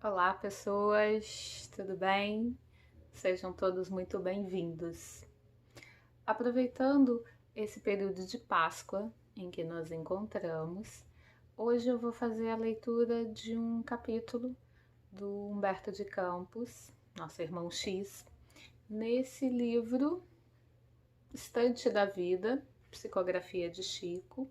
Olá, pessoas, tudo bem? Sejam todos muito bem-vindos. Aproveitando esse período de Páscoa em que nos encontramos, hoje eu vou fazer a leitura de um capítulo do Humberto de Campos, nosso irmão X, nesse livro Estante da Vida, Psicografia de Chico,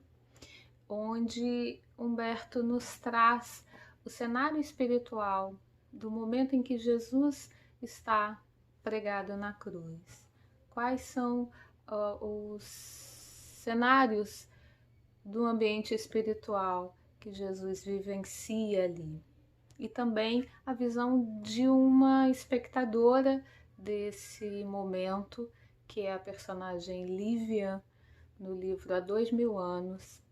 onde Humberto nos traz o cenário espiritual do momento em que Jesus está pregado na cruz. Quais são os cenários do ambiente espiritual que Jesus vivencia ali? E também a visão de uma espectadora desse momento, que é a personagem Lívia, no livro Há 2000 anos,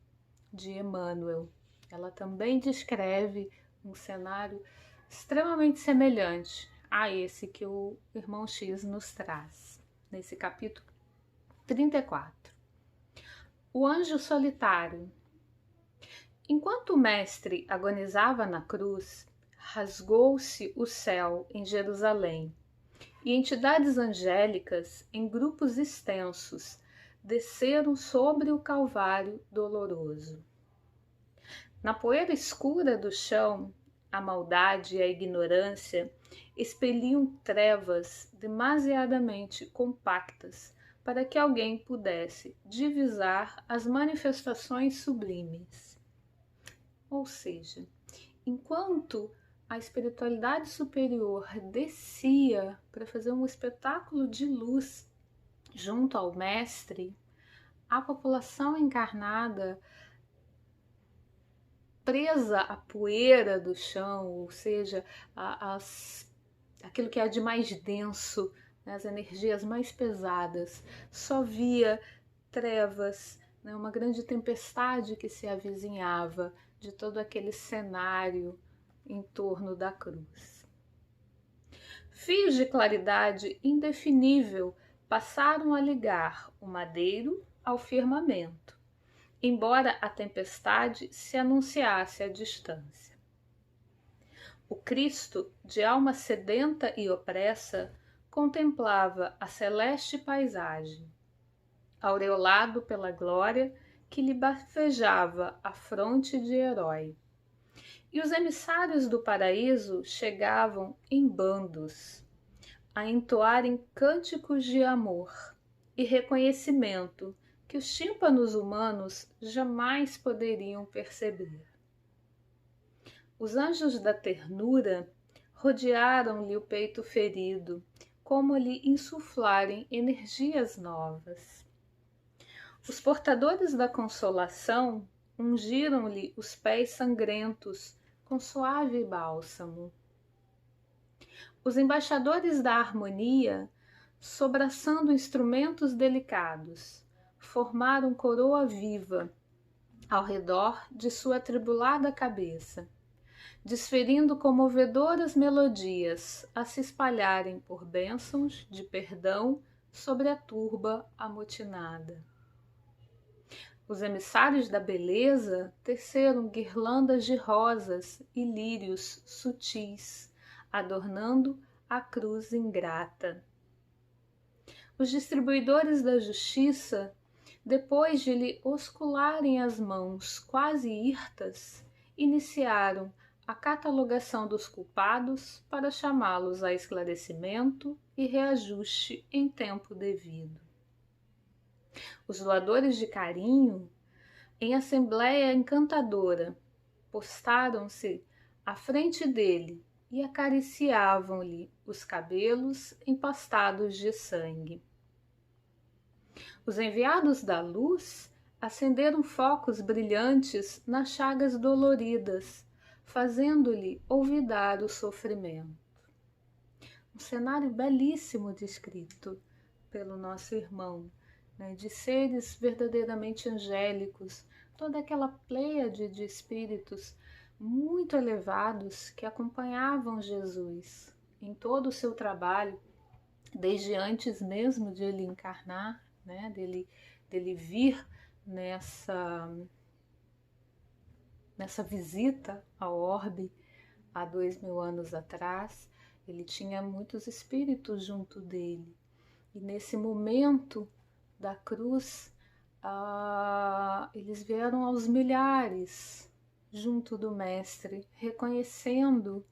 de Emmanuel. Ela também descreve um cenário extremamente semelhante a esse que o irmão X nos traz, nesse capítulo 34. O anjo solitário. Enquanto o mestre agonizava na cruz, rasgou-se o céu em Jerusalém, e entidades angélicas, em grupos extensos, desceram sobre o Calvário doloroso. Na poeira escura do chão, a maldade e a ignorância expeliam trevas demasiadamente compactas para que alguém pudesse divisar as manifestações sublimes. Ou seja, enquanto a espiritualidade superior descia para fazer um espetáculo de luz junto ao mestre, a população encarnada, presa à poeira do chão, ou seja, aquilo que é de mais denso, né, as energias mais pesadas, só via trevas, né, uma grande tempestade que se avizinhava de todo aquele cenário em torno da cruz. Fios de claridade indefinível passaram a ligar o madeiro ao firmamento, embora a tempestade se anunciasse à distância. O Cristo, de alma sedenta e opressa, contemplava a celeste paisagem, aureolado pela glória que lhe bafejava a fronte de herói. E os emissários do paraíso chegavam em bandos, a entoarem cânticos de amor e reconhecimento que os tímpanos humanos jamais poderiam perceber. Os anjos da ternura rodearam-lhe o peito ferido, como lhe insuflarem energias novas. Os portadores da consolação ungiram-lhe os pés sangrentos com suave bálsamo. Os embaixadores da harmonia, sobraçando instrumentos delicados, formaram coroa viva ao redor de sua atribulada cabeça, desferindo comovedoras melodias a se espalharem por bênçãos de perdão sobre a turba amotinada. Os emissários da beleza teceram guirlandas de rosas e lírios sutis, adornando a cruz ingrata. Os distribuidores da justiça, depois de lhe oscularem as mãos quase hirtas, iniciaram a catalogação dos culpados para chamá-los a esclarecimento e reajuste em tempo devido. Os doadores de carinho, em assembleia encantadora, postaram-se à frente dele e acariciavam-lhe os cabelos empastados de sangue. Os enviados da luz acenderam focos brilhantes nas chagas doloridas, fazendo-lhe olvidar o sofrimento. Um cenário belíssimo descrito pelo nosso irmão, né, de seres verdadeiramente angélicos, toda aquela pleiade de espíritos muito elevados que acompanhavam Jesus em todo o seu trabalho, desde antes mesmo de ele encarnar, né, dele vir nessa visita ao orbe, há 2000 anos atrás, ele tinha muitos espíritos junto dele. E nesse momento da cruz, eles vieram aos milhares junto do Mestre, reconhecendo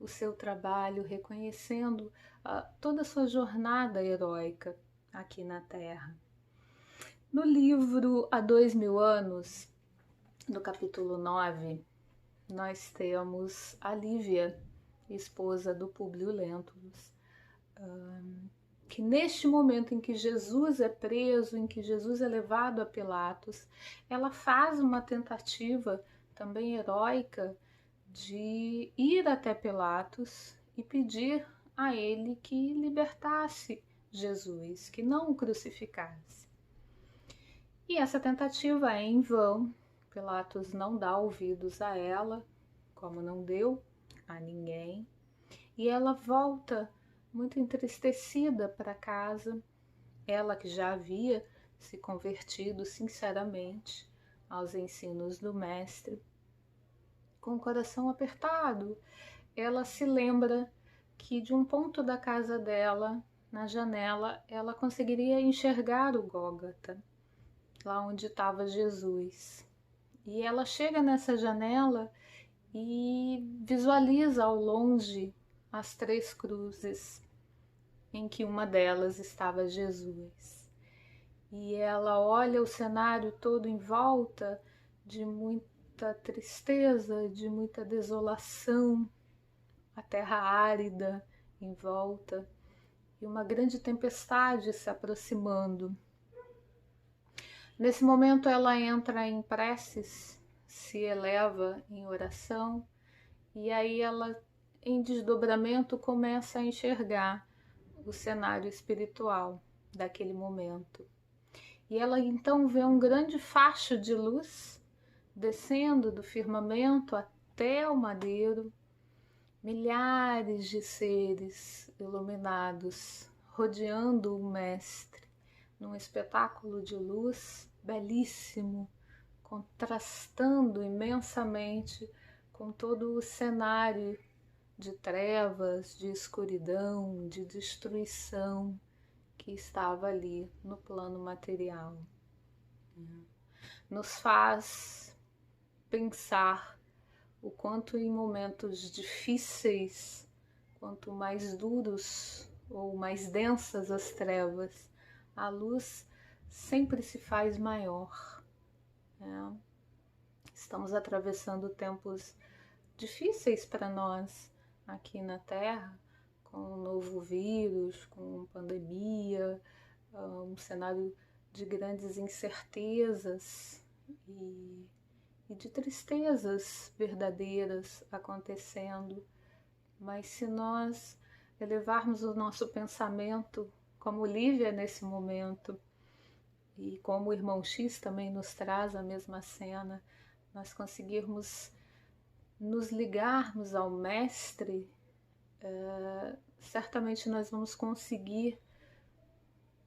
o seu trabalho, reconhecendo toda a sua jornada heróica aqui na Terra. No livro Há 2000 anos, no capítulo 9, nós temos a Lívia, esposa do Públio Lentulus, que neste momento em que Jesus é preso, em que Jesus é levado a Pilatos, ela faz uma tentativa também heróica de ir até Pilatos e pedir a ele que libertasse Jesus, que não o crucificasse. E essa tentativa é em vão. Pilatos não dá ouvidos a ela, como não deu a ninguém, e ela volta muito entristecida para casa, ela que já havia se convertido sinceramente aos ensinos do Mestre. Com o coração apertado, ela se lembra que de um ponto da casa dela, na janela, ela conseguiria enxergar o Gólgota, lá onde estava Jesus. E ela chega nessa janela e visualiza ao longe as 3 cruzes, em que uma delas estava Jesus. E ela olha o cenário todo em volta de muita tristeza, de muita desolação, a terra árida em volta e uma grande tempestade se aproximando. Nesse momento ela entra em preces, se eleva em oração e aí ela, em desdobramento, começa a enxergar o cenário espiritual daquele momento. E ela então vê um grande facho de luz descendo do firmamento até o madeiro, milhares de seres iluminados rodeando o Mestre, num espetáculo de luz belíssimo, contrastando imensamente com todo o cenário de trevas, de escuridão, de destruição que estava ali no plano material. Nos faz pensar o quanto em momentos difíceis, quanto mais duros ou mais densas as trevas, a luz sempre se faz maior. Estamos atravessando tempos difíceis para nós aqui na Terra, com um novo vírus, com pandemia, um cenário de grandes incertezas e de tristezas verdadeiras acontecendo. Mas se nós elevarmos o nosso pensamento, como Lívia nesse momento, e como o irmão X também nos traz a mesma cena, nós conseguirmos nos ligarmos ao Mestre, certamente nós vamos conseguir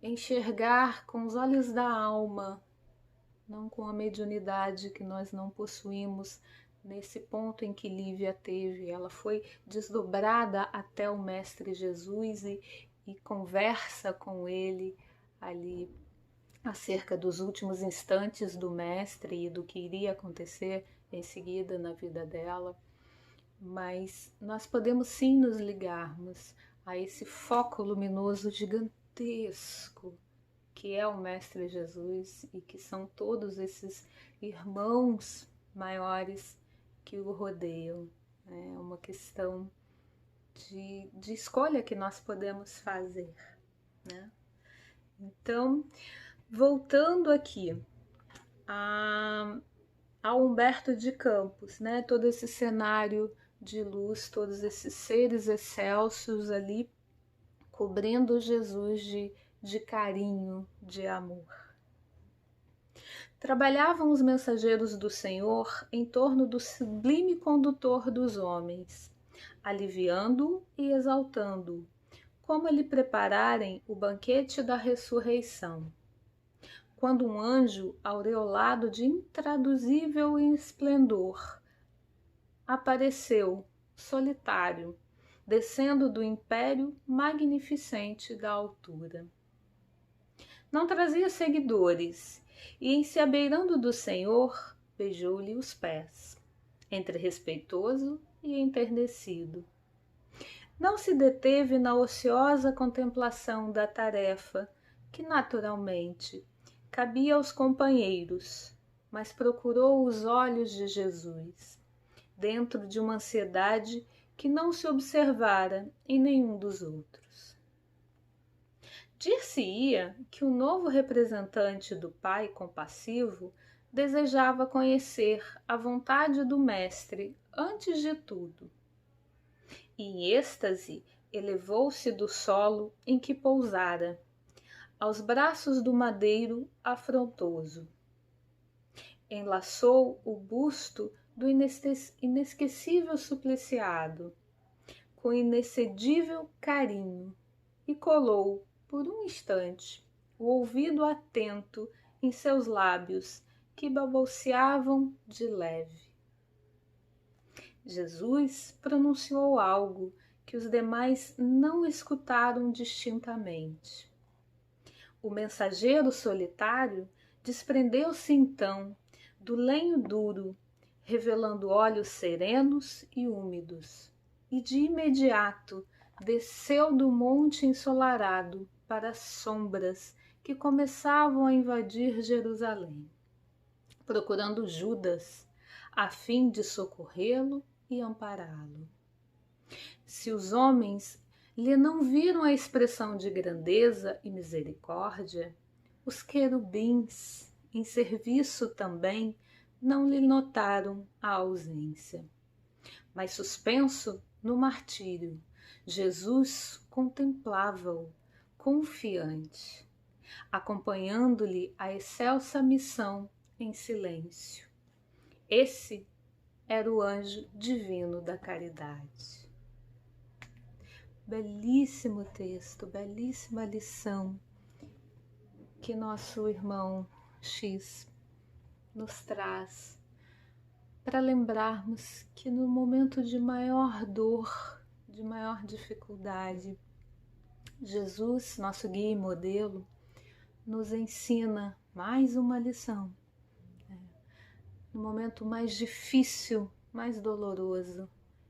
enxergar com os olhos da alma, não com a mediunidade que nós não possuímos nesse ponto em que Lívia teve. Ela foi desdobrada até o Mestre Jesus e conversa com ele ali acerca dos últimos instantes do Mestre e do que iria acontecer em seguida na vida dela. Mas nós podemos sim nos ligarmos a esse foco luminoso gigantesco que é o Mestre Jesus e que são todos esses irmãos maiores que o rodeiam. É uma questão de escolha que nós podemos fazer, né? Então, voltando aqui a Humberto de Campos, né? Todo esse cenário de luz, todos esses seres excelsos ali cobrindo Jesus de carinho, de amor. Trabalhavam os mensageiros do Senhor em torno do sublime condutor dos homens, aliviando-o e exaltando-o, como lhe prepararem o banquete da ressurreição. Quando um anjo, aureolado de intraduzível esplendor, apareceu solitário, descendo do império magnificente da altura. Não trazia seguidores, e em se abeirando do Senhor, beijou-lhe os pés, entre respeitoso e enternecido. Não se deteve na ociosa contemplação da tarefa que, naturalmente, cabia aos companheiros, mas procurou os olhos de Jesus, dentro de uma ansiedade que não se observara em nenhum dos outros. Dir-se-ia que o novo representante do Pai compassivo desejava conhecer a vontade do Mestre antes de tudo. E em êxtase elevou-se do solo em que pousara, aos braços do madeiro afrontoso. Enlaçou o busto do inesquecível supliciado, com inexcedível carinho, e colou, por um instante, o ouvido atento em seus lábios, que balbuciavam de leve. Jesus pronunciou algo que os demais não escutaram distintamente. O mensageiro solitário desprendeu-se então do lenho duro, revelando olhos serenos e úmidos, e de imediato desceu do monte ensolarado para as sombras que começavam a invadir Jerusalém, procurando Judas, a fim de socorrê-lo e ampará-lo. Se os homens lhe não viram a expressão de grandeza e misericórdia, os querubins, em serviço também, não lhe notaram a ausência. Mas suspenso no martírio, Jesus contemplava-o, confiante, acompanhando-lhe a excelsa missão em silêncio. Esse era o anjo divino da caridade. Belíssimo texto, belíssima lição que nosso irmão X nos traz para lembrarmos que no momento de maior dor, de maior dificuldade, Jesus, nosso guia e modelo, nos ensina mais uma lição. No momento mais difícil, mais doloroso,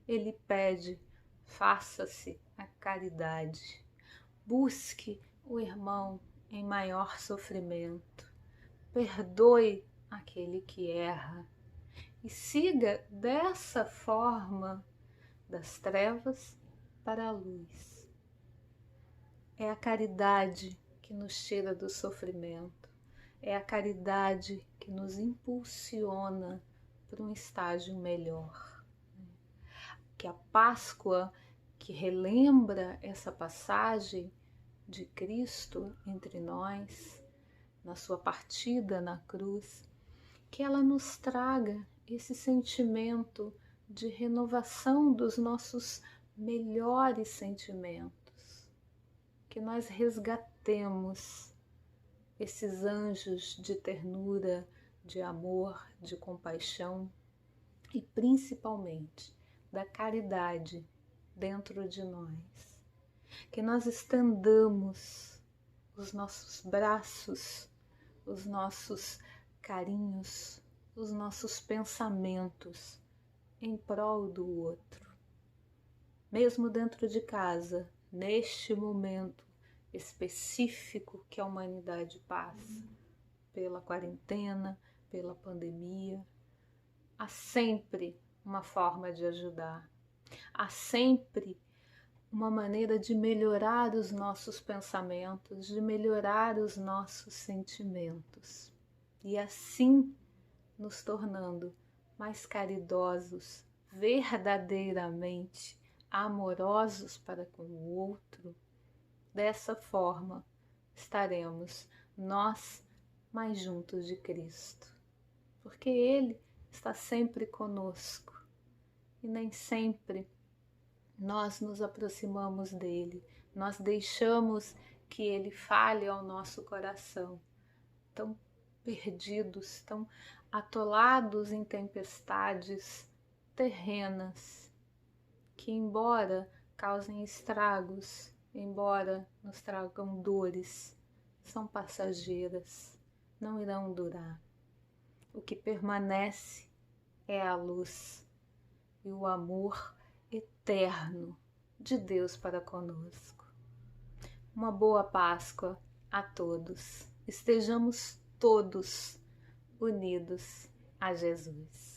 ele pede: faça-se a caridade. Busque o irmão em maior sofrimento. Perdoe aquele que erra. E siga dessa forma das trevas para a luz. É a caridade que nos tira do sofrimento. É a caridade que nos impulsiona para um estágio melhor. Que a Páscoa, que relembra essa passagem de Cristo entre nós, na sua partida na cruz, que ela nos traga esse sentimento de renovação dos nossos melhores sentimentos, que nós resgatemos esses anjos de ternura, de amor, de compaixão e principalmente da caridade dentro de nós. Que nós estendamos os nossos braços, os nossos carinhos, os nossos pensamentos em prol do outro. Mesmo dentro de casa, neste momento específico que a humanidade passa, pela quarentena, pela pandemia, há sempre uma forma de ajudar, há sempre uma maneira de melhorar os nossos pensamentos, de melhorar os nossos sentimentos e assim nos tornando mais caridosos, verdadeiramente amorosos para com o outro. Dessa forma estaremos nós mais juntos de Cristo, porque Ele está sempre conosco e nem sempre nós nos aproximamos dele, nós deixamos que ele fale ao nosso coração, tão perdidos, tão atolados em tempestades terrenas. que, embora causem estragos, embora nos tragam dores, são passageiras, não irão durar. O que permanece é a luz e o amor eterno de Deus para conosco. Uma boa Páscoa a todos. Estejamos todos unidos a Jesus.